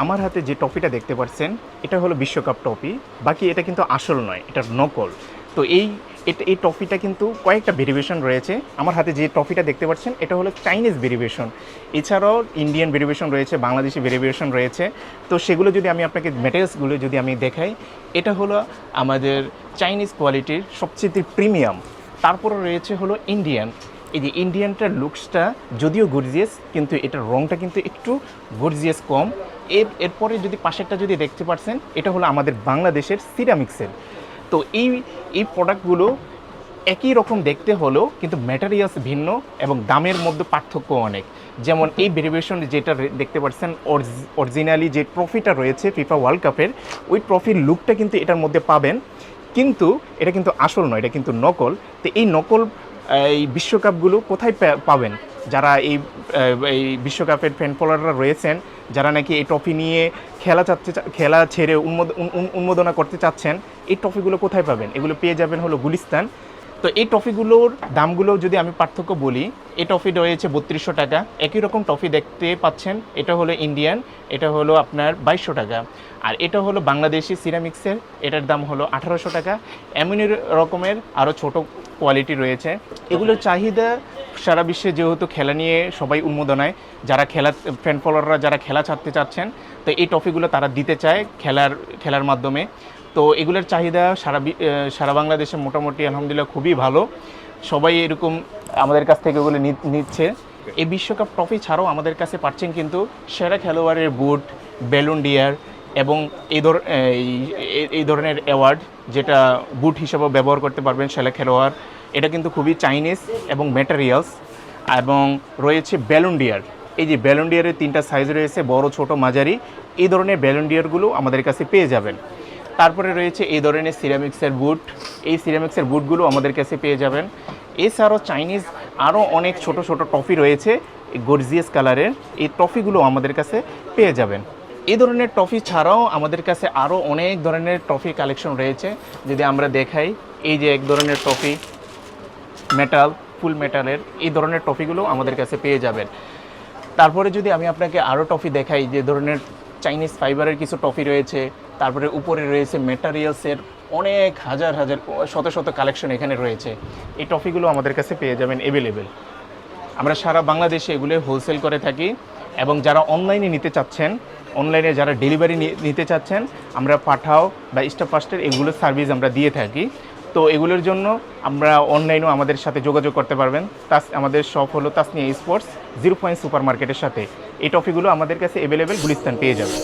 আমার হাতে যে ট্রফিটা দেখতে পাচ্ছেন এটা হলো বিশ্বকাপ ট্রফি, বাকি এটা কিন্তু আসল নয়, এটা নকল। তো এই ট্রফিটা কিন্তু কয়েকটা ভেরিয়েশন রয়েছে। আমার হাতে যে ট্রফিটা দেখতে পাচ্ছেন এটা হলো চাইনিজ ভেরিয়েশন, এছাড়াও ইন্ডিয়ান ভেরিয়েশন রয়েছে, বাংলাদেশি ভেরিয়েশন রয়েছে। তো সেগুলো যদি আমি আপনাকে ম্যাটেরিয়ালসগুলো যদি আমি দেখাই, এটা হলো আমাদের চাইনিজ কোয়ালিটির সবচেয়ে প্রিমিয়াম। তারপরে রয়েছে হলো ইন্ডিয়ান। এই যে ইন্ডিয়ানটার লুকসটা যদিও গর্জিয়াস, কিন্তু এটার রঙটা কিন্তু একটু গর্জিয়াস কম। এরপরে যদি পাশেরটা যদি দেখতে পাচ্ছেন, এটা হলো আমাদের বাংলাদেশের সিরামিক্সের। তো এই প্রোডাক্টগুলো একই রকম দেখতে হলেও কিন্তু ম্যাটেরিয়ালস ভিন্ন এবং দামের মধ্যে পার্থক্য অনেক। যেমন এই ভেরিয়েশন যেটা দেখতে পাচ্ছেন, অরিজিনালি যে ট্রফিটা রয়েছে ফিফা ওয়ার্ল্ড কাপের, ওই ট্রফির লুকটা কিন্তু এটার মধ্যে পাবেন, কিন্তু এটা কিন্তু আসল নয়, এটা কিন্তু নকল। তো এই নকল এই বিশ্বকাপগুলো কোথায় পাবেন? যারা এই বিশ্বকাপের ফ্যান ফলোয়াররা রয়েছেন, যারা নাকি এই ট্রফি নিয়ে খেলা ছেড়ে উন্মোদনা করতে চাচ্ছেন, এই ট্রফিগুলো কোথায় পাবেন? এগুলো পেয়ে যাবেন হলো গুলিস্তান। তো এই ট্রফিগুলোর দামগুলো যদি আমি পার্থক্য বলি, এই ট্রফি রয়েছে 3200 টাকা। একই রকম ট্রফি দেখতে পাচ্ছেন, এটা হলো ইন্ডিয়ান, এটা হলো আপনার 2200 টাকা। আর এটা হলো বাংলাদেশি সিরামিক্সের, এটার দাম হলো 1800 টাকা। এমনি রকমের আরও ছোট কোয়ালিটি রয়েছে। এগুলোর চাহিদা সারা বিশ্বে, যেহেতু খেলা নিয়ে সবাই উন্মোদনায়, যারা ফ্যান ফলোয়াররা যারা খেলা ছাড়তে চাচ্ছেন, তো এই ট্রফিগুলো তারা দিতে চায় খেলার মাধ্যমে। তো এগুলোর চাহিদা সারা বাংলাদেশে মোটামুটি আলহামদুলিল্লাহ খুবই ভালো, সবাই এরকম আমাদের কাছ থেকে এগুলো নিচ্ছে। এই বিশ্বকাপ ট্রফি ছাড়াও আমাদের কাছে পাচ্ছেন কিন্তু সেরা খেলোয়াড়ের বুট, বেলুন ডিয়ার এবং এই ধরনের অ্যাওয়ার্ড, যেটা বুট হিসেবে ব্যবহার করতে পারবেন সেরা খেলোয়াড়। এটা কিন্তু খুবই চাইনিজ এবং ম্যাটেরিয়ালস। এবং রয়েছে বেলুন ডিয়ার। এই যে বেলুন ডিয়ারের 3টা সাইজ রয়েছে, বড়, ছোট, মাঝারি। এই ধরনের বেলুন ডিয়ারগুলো আমাদের কাছে পেয়ে যাবেন। তারপরে রয়েছে এই ধরনের সিরামিক্সের বুট, এই সিরামিক্সের বুটগুলো আমাদের কাছে পেয়ে যাবেন। এছাড়াও চাইনিজ আরও অনেক ছোট ছোট ট্রফি রয়েছে গর্জিয়াস কালারের, এই ট্রফিগুলো আমাদের কাছে পেয়ে যাবেন। এই ধরনের ট্রফি ছাড়াও আমাদের কাছে আরও অনেক ধরনের ট্রফি কালেকশন রয়েছে। যদি আমরা দেখাই, এই যে এক ধরনের ট্রফি মেটাল, ফুল মেটালের, এই ধরনের ট্রফিগুলো আমাদের কাছে পেয়ে যাবেন। তারপরে যদি আমি আপনাকে আরও ট্রফি দেখাই, যে ধরনের চাইনিজ ফাইবারের কিছু ট্রফি রয়েছে, তারপরে উপরে রয়েছে ম্যাটেরিয়ালসের অনেক হাজার শত শত কালেকশন এখানে রয়েছে। এই ট্রফিগুলো আমাদের কাছে পেয়ে যাবেন অ্যাভেলেবেল। আমরা সারা বাংলাদেশে এগুলো হোলসেল করে থাকি, এবং যারা অনলাইনে নিতে চাচ্ছেন, অনলাইনে যারা ডেলিভারি নিতে চাচ্ছেন, আমরা পাঠাও বা স্টাফ ফাস্টের এগুলোর সার্ভিস আমরা দিয়ে থাকি। তো এগুলোর জন্য আমরা অনলাইনেও আমাদের সাথে যোগাযোগ করতে পারবেন। আমাদের শপ হলো তাসনিয়া স্পোর্টস 0 পয়েন্ট সুপার মার্কেটের সাথে। এই ট্রফিগুলো আমাদের কাছে অ্যাভেলেবেল গুলিস্তান পেয়ে যাবে।